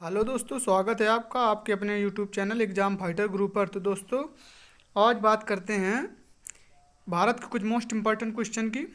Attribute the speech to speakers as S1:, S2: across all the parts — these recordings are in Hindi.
S1: हेलो दोस्तों, स्वागत है आपका आपके अपने YouTube channel exam fighter group पर। तो दोस्तों आज बात करते हैं भारत के कुछ मोस्ट इंपॉर्टेंट क्वेश्चन की।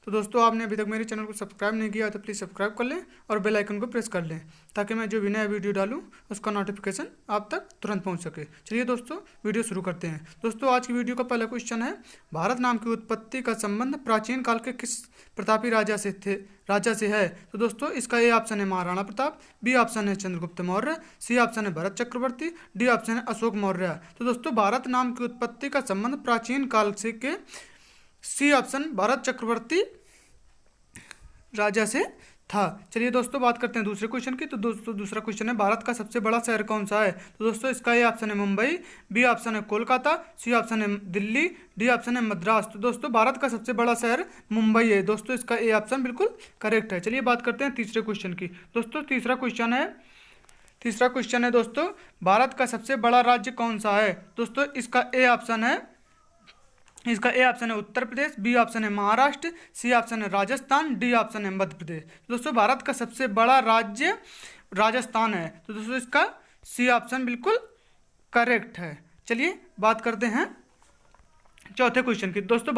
S1: तो दोस्तों आपने अभी तक मेरे चैनल को सब्सक्राइब नहीं किया तो प्लीज़ सब्सक्राइब कर लें और बेल आइकन को प्रेस कर लें ताकि मैं जो भी नया वीडियो डालूं उसका नोटिफिकेशन आप तक तुरंत पहुंच सके। चलिए दोस्तों वीडियो शुरू करते हैं। दोस्तों आज की वीडियो का पहला क्वेश्चन है, भारत नाम की उत्पत्ति का संबंध प्राचीन काल के किस प्रतापी राजा से है। तो दोस्तों इसका ए ऑप्शन है महाराणा प्रताप, बी ऑप्शन है चंद्रगुप्त मौर्य, सी ऑप्शन है भरत चक्रवर्ती, डी ऑप्शन है अशोक मौर्य। तो दोस्तों भारत नाम की उत्पत्ति का संबंध प्राचीन काल से के सी ऑप्शन भरत चक्रवर्ती राजा से था। चलिए दोस्तों बात करते हैं दूसरे क्वेश्चन की। तो दोस्तों दूसरा क्वेश्चन है, भारत का सबसे बड़ा शहर कौन सा है। तो दोस्तों इसका ए ऑप्शन है मुंबई, बी ऑप्शन है कोलकाता, सी ऑप्शन है दिल्ली, डी ऑप्शन है मद्रास। तो दोस्तों भारत का सबसे बड़ा शहर मुंबई है। दोस्तों इसका ए ऑप्शन बिल्कुल करेक्ट है। चलिए बात करते हैं तीसरे क्वेश्चन की। दोस्तों तीसरा क्वेश्चन है दोस्तों, भारत का सबसे बड़ा राज्य कौन सा है। दोस्तों इसका ए ऑप्शन है उत्तर प्रदेश, बी ऑप्शन है महाराष्ट्र, सी ऑप्शन है राजस्थान, डी ऑप्शन है मध्य प्रदेश। दोस्तों भारत का सबसे बड़ा राज्य राजस्थान है। तो दोस्तों इसका सी ऑप्शन बिल्कुल करेक्ट है। चलिए बात करते हैं चौथे क्वेश्चन की। दोस्तों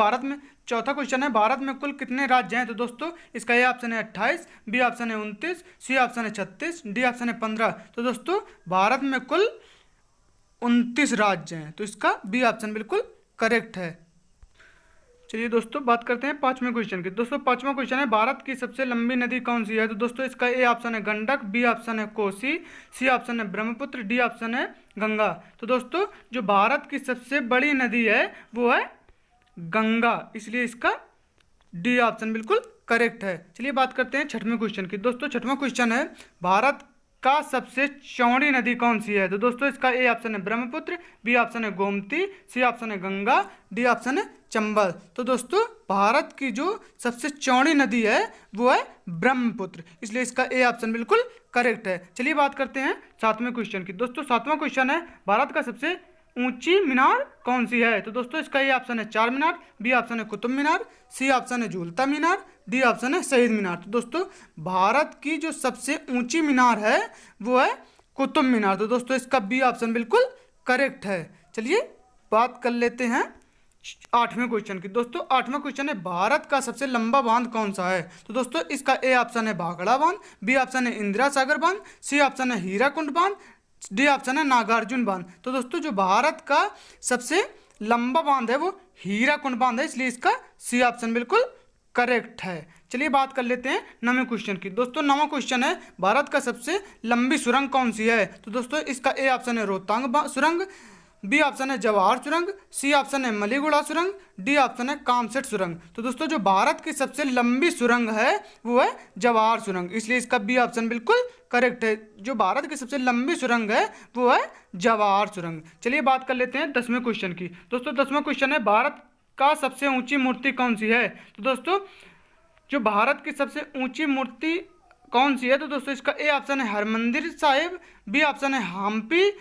S1: चौथा क्वेश्चन है, भारत में कुल कितने राज्य हैं। तो दोस्तों इसका ए ऑप्शन है 28, बी ऑप्शन है 29, सी ऑप्शन है 36, डी ऑप्शन है 15। तो दोस्तों भारत में कुल 29 राज्य हैं। तो इसका बी ऑप्शन बिल्कुल करेक्ट है। चलिए दोस्तों बात करते हैं पांचवें क्वेश्चन की। दोस्तों पांचवा क्वेश्चन है, भारत की सबसे लंबी नदी कौन सी है। तो दोस्तों इसका ए ऑप्शन है गंडक, बी ऑप्शन है कोसी, सी ऑप्शन है ब्रह्मपुत्र, डी ऑप्शन है गंगा। तो दोस्तों जो भारत की सबसे बड़ी नदी है वो है गंगा, इसलिए इसका डी ऑप्शन बिल्कुल करेक्ट है। चलिए बात करते हैं छठवें क्वेश्चन की। दोस्तों छठवां क्वेश्चन है, भारत का सबसे चौड़ी नदी कौन सी है। तो दोस्तों इसका ए ऑप्शन है ब्रह्मपुत्र, बी ऑप्शन है गोमती, सी ऑप्शन है गंगा, डी ऑप्शन है चंबल। तो दोस्तों भारत की जो सबसे चौड़ी नदी है वो है ब्रह्मपुत्र, इसलिए इसका ए ऑप्शन बिल्कुल करेक्ट है। चलिए बात करते हैं सातवें क्वेश्चन की। दोस्तों सातवां क्वेश्चन है, भारत का सबसे ऊंची मीनार कौन सी है। तो दोस्तों इसका ए ऑप्शन है चार मीनार, बी ऑप्शन है कुतुब मीनार, सी ऑप्शन है झूलता मीनार, डी ऑप्शन है शहीद मीनार। तो दोस्तों भारत की जो सबसे ऊंची मीनार है वो है कुतुब मीनार। तो दोस्तों इसका बी ऑप्शन बिल्कुल करेक्ट है। चलिए बात कर लेते हैं आठवें क्वेश्चन की। दोस्तों आठवां क्वेश्चन है, भारत का सबसे लंबा बांध कौन सा है। तो दोस्तों इसका ए ऑप्शन है भाखड़ा बांध, बी ऑप्शन है इंदिरा सागर बांध, सी ऑप्शन है हीराकुंड बांध, डी ऑप्शन है नागार्जुन बांध। तो दोस्तों जो भारत का सबसे लंबा बांध है वो हीराकुंड बांध है, इसलिए इसका सी ऑप्शन बिल्कुल करेक्ट है। चलिए बात कर लेते हैं नौवें क्वेश्चन की। दोस्तों नौवां क्वेश्चन है, भारत का सबसे लंबी सुरंग कौन सी है। तो दोस्तों इसका ए ऑप्शन है रोहतांग सुरंग, बी ऑप्शन है जवाहर सुरंग, सी ऑप्शन है मलीगुड़ा सुरंग, डी ऑप्शन है कामसेट सुरंग। तो दोस्तों जो भारत की सबसे लंबी सुरंग है वो है जवाहर सुरंग, इसलिए इसका बी ऑप्शन बिल्कुल करेक्ट है। जो भारत की सबसे लंबी सुरंग है वो है जवाहर सुरंग। चलिए बात कर लेते हैं 10वें क्वेश्चन की। दोस्तों 10वां क्वेश्चन है, भारत का सबसे ऊंची मूर्ति कौन सी है। तो दोस्तों जो भारत की सबसे ऊंची मूर्ति कौन सी है। तो दोस्तों इसका ए ऑप्शन है हरमंदिर साहिब, बी ऑप्शन है हम्पी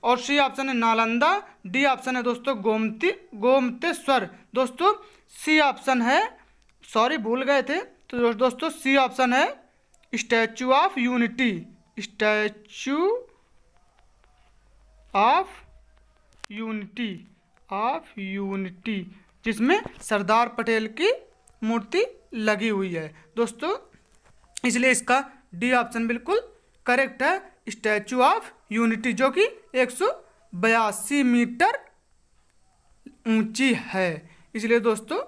S1: और सी ऑप्शन है नालंदा, डी ऑप्शन है दोस्तों गोमतेश्वर। दोस्तों सी ऑप्शन है, सॉरी भूल गए थे, तो दोस्तों सी ऑप्शन है statue of unity, statue of unity जिसमें सरदार पटेल की मूर्ति लगी हुई है। दोस्तों इसलिए इसका डी ऑप्शन बिल्कुल करेक्ट है, स्टैचू ऑफ यूनिटी, जो कि 182 मीटर ऊंची है। इसलिए दोस्तों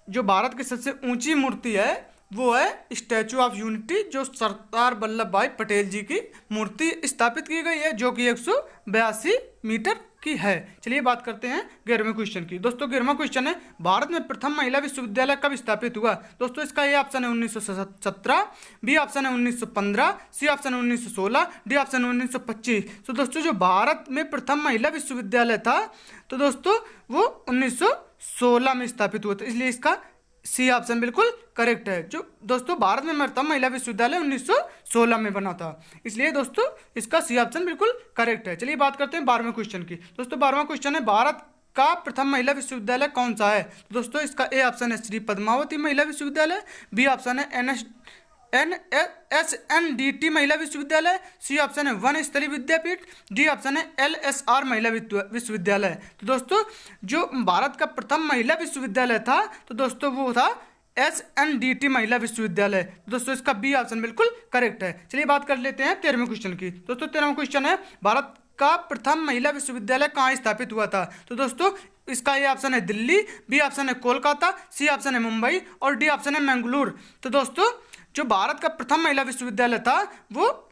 S1: जो भारत की सबसे ऊंची मूर्ति है वो है स्टैचू ऑफ यूनिटी, जो सरदार वल्लभ भाई पटेल जी की मूर्ति स्थापित की गई है, जो कि 182 मीटर की है। चलिए बात करते हैं 11वें क्वेश्चन की। दोस्तों 11वां क्वेश्चन है, भारत में प्रथम महिला विश्वविद्यालय कब स्थापित हुआ। दोस्तों इसका ए ऑप्शन है 1917, बी ऑप्शन है 1915, सी ऑप्शन है 1916, डी ऑप्शन है 1925। तो दोस्तों जो भारत में प्रथम महिला विश्वविद्यालय था तो दोस्तों वो 1916 में स्थापित हुआ था, इसलिए इसका सी ऑप्शन बिल्कुल करेक्ट है। जो दोस्तों भारत में प्रथम महिला विश्वविद्यालय 1916 में बना था, इसलिए दोस्तों इसका सी ऑप्शन बिल्कुल करेक्ट है। चलिए बात करते हैं 12वें क्वेश्चन की। दोस्तों 12वां क्वेश्चन है, भारत का प्रथम महिला विश्वविद्यालय कौन सा है। तो दोस्तों इसका ए ऑप्शन है श्री पद्मावती महिला विश्वविद्यालय, बी ऑप्शन है SNDT महिला विश्वविद्यालय, सी ऑप्शन है वनस्थली विद्यापीठ, डी ऑप्शन है LSR महिला विश्वविद्यालय। तो दोस्तों जो भारत का प्रथम महिला विश्वविद्यालय था तो दोस्तों वो था SNDT महिला विश्वविद्यालय। दोस्तों इसका बी ऑप्शन बिल्कुल करेक्ट है। चलिए बात कर लेते हैं 13वें क्वेश्चन की। दोस्तों 13वां क्वेश्चन है भारत का प्रथम महिला विश्वविद्यालय कहाँ स्थापित हुआ था? तो दोस्तों इसका ए ऑप्शन है दिल्ली, बी ऑप्शन है कोलकाता, सी ऑप्शन है मुंबई और डी ऑप्शन है मंगलुरु। तो दोस्तों जो भारत का प्रथम महिला विश्वविद्यालय था वो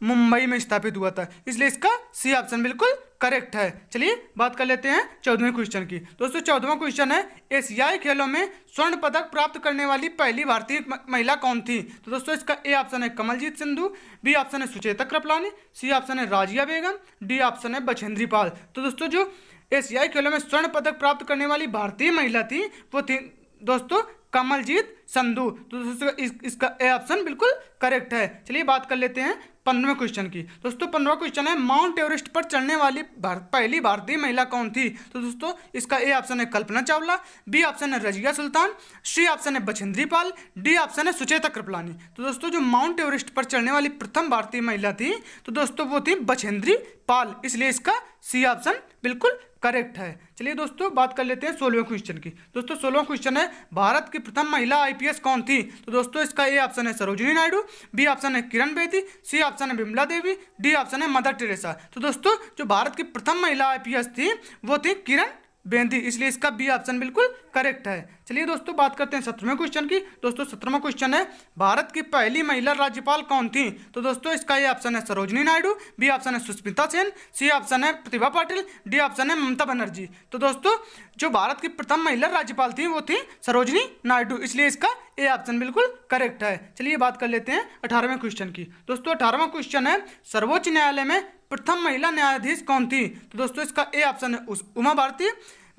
S1: मुंबई में स्थापित हुआ था, इसलिए इसका सी ऑप्शन बिल्कुल करेक्ट है। चलिए बात कर लेते हैं 14वें क्वेश्चन की। दोस्तों 14वां क्वेश्चन है एशियाई खेलों में स्वर्ण पदक प्राप्त करने वाली पहली भारतीय महिला कौन थी? तो दोस्तों इसका ए ऑप्शन है कमलजीत सिंधु, बी ऑप्शन है सुचेता कृपलानी, सी ऑप्शन है राजिया बेगम, डी ऑप्शन है बछेंद्री पाल। तो दोस्तों जो एशियाई खेलों में स्वर्ण पदक प्राप्त करने वाली भारतीय महिला थी वो थी दोस्तों कमलजीत संधू। तो दोस्तों इसका ए ऑप्शन बिल्कुल करेक्ट है। चलिए बात कर लेते हैं 15वें क्वेश्चन की। दोस्तों 15वां क्वेश्चन है माउंट एवरेस्ट पर चढ़ने वाली पहली भारतीय महिला कौन थी? तो दोस्तों इसका ए ऑप्शन है कल्पना चावला, बी ऑप्शन है रजिया सुल्तान, सी ऑप्शन है बछेंद्री पाल, डी ऑप्शन है सुचेता कृपलानी। तो दोस्तों जो माउंट एवरेस्ट पर चढ़ने वाली प्रथम भारतीय महिला थी तो दोस्तों वो थी बछेंद्री पाल, इसलिए इसका सी ऑप्शन बिल्कुल करेक्ट है। चलिए दोस्तों बात कर लेते हैं 16वें क्वेश्चन की। दोस्तों 16वां क्वेश्चन है भारत की प्रथम महिला IPS कौन थी? तो दोस्तों इसका ए ऑप्शन है सरोजिनी नायडू, बी ऑप्शन है किरण बेदी, सी ऑप्शन है बिमला देवी, डी ऑप्शन है मदर टेरेसा। तो दोस्तों जो भारत की प्रथम महिला IPS थी वो थी किरण बेदी, इसलिए इसका बी ऑप्शन बिल्कुल करेक्ट है। चलिए दोस्तों बात करते हैं 17वें क्वेश्चन की। दोस्तों 17वां क्वेश्चन है भारत की पहली महिला राज्यपाल कौन थी? तो दोस्तों इसका ये ऑप्शन है सरोजिनी नायडू, बी ऑप्शन है सुष्मिता सेन, सी ऑप्शन है प्रतिभा पाटिल, डी ऑप्शन है ममता बनर्जी। तो दोस्तों जो भारत की प्रथम महिला राज्यपाल थी वो थी सरोजिनी नायडू, इसलिए इसका ए ऑप्शन बिल्कुल करेक्ट है। चलिए बात कर लेते हैं 18वें क्वेश्चन की। दोस्तों 18वां क्वेश्चन है सर्वोच्च न्यायालय में प्रथम महिला न्यायाधीश कौन थी? तो दोस्तों इसका ए ऑप्शन है उमा भारती,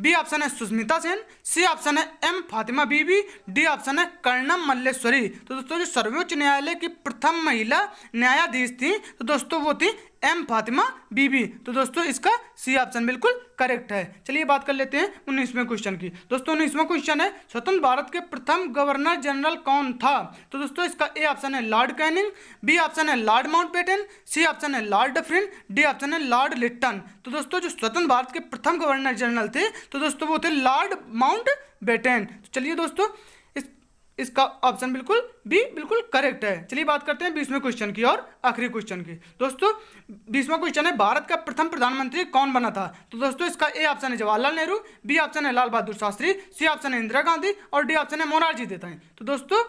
S1: बी ऑप्शन है सुष्मिता सेन, सी ऑप्शन है M फातिमा बीबी, डी ऑप्शन है कर्णम मल्लेश्वरी। तो दोस्तों जो सर्वोच्च न्यायालय की प्रथम महिला न्यायाधीश थी तो दोस्तों वो थी M फातिमा बीबी। तो दोस्तों इसका सी ऑप्शन बिल्कुल करेक्ट है। चलिए बात कर लेते हैं 19वें क्वेश्चन की। दोस्तों 19वां क्वेश्चन है स्वतंत्र भारत के प्रथम गवर्नर जनरल कौन था? तो दोस्तों इसका ए ऑप्शन है लॉर्ड कैनिंग, बी ऑप्शन है लॉर्ड माउंटबेटन, सी ऑप्शन है लॉर्ड डफरिन, डी ऑप्शन है लॉर्ड लिट्टन। तो दोस्तों जो स्वतंत्र भारत के प्रथम गवर्नर जनरल थे तो दोस्तों वो थे लॉर्ड माउंटबेटन। तो चलिए दोस्तों इसका ऑप्शन बिल्कुल बी बिल्कुल करेक्ट है। चलिए बात करते हैं 20वें क्वेश्चन की और आखिरी क्वेश्चन की। दोस्तों 20वां क्वेश्चन है भारत का प्रथम प्रधानमंत्री कौन बना था? तो दोस्तों इसका ए ऑप्शन है जवाहरलाल नेहरू, बी ऑप्शन है लाल बहादुर शास्त्री, सी ऑप्शन है इंदिरा गांधी और डी ऑप्शन है मोरारजी देसाई। तो दोस्तों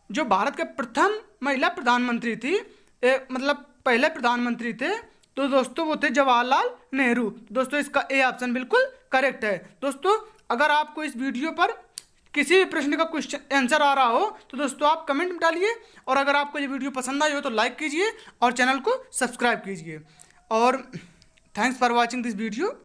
S1: जो भारत के प्रथम महिला प्रधानमंत्री थी मतलब पहले प्रधानमंत्री थे तो दोस्तों वो थे जवाहरलाल नेहरू। दोस्तों इसका ए ऑप्शन बिल्कुल करेक्ट है। दोस्तों अगर आपको इस वीडियो पर किसी भी प्रश्न का क्वेश्चन आंसर आ रहा हो तो दोस्तों आप कमेंट में डालिए, और अगर आपको ये वीडियो पसंद आई हो तो लाइक कीजिए और चैनल को सब्सक्राइब कीजिए। और thanks for watching this video.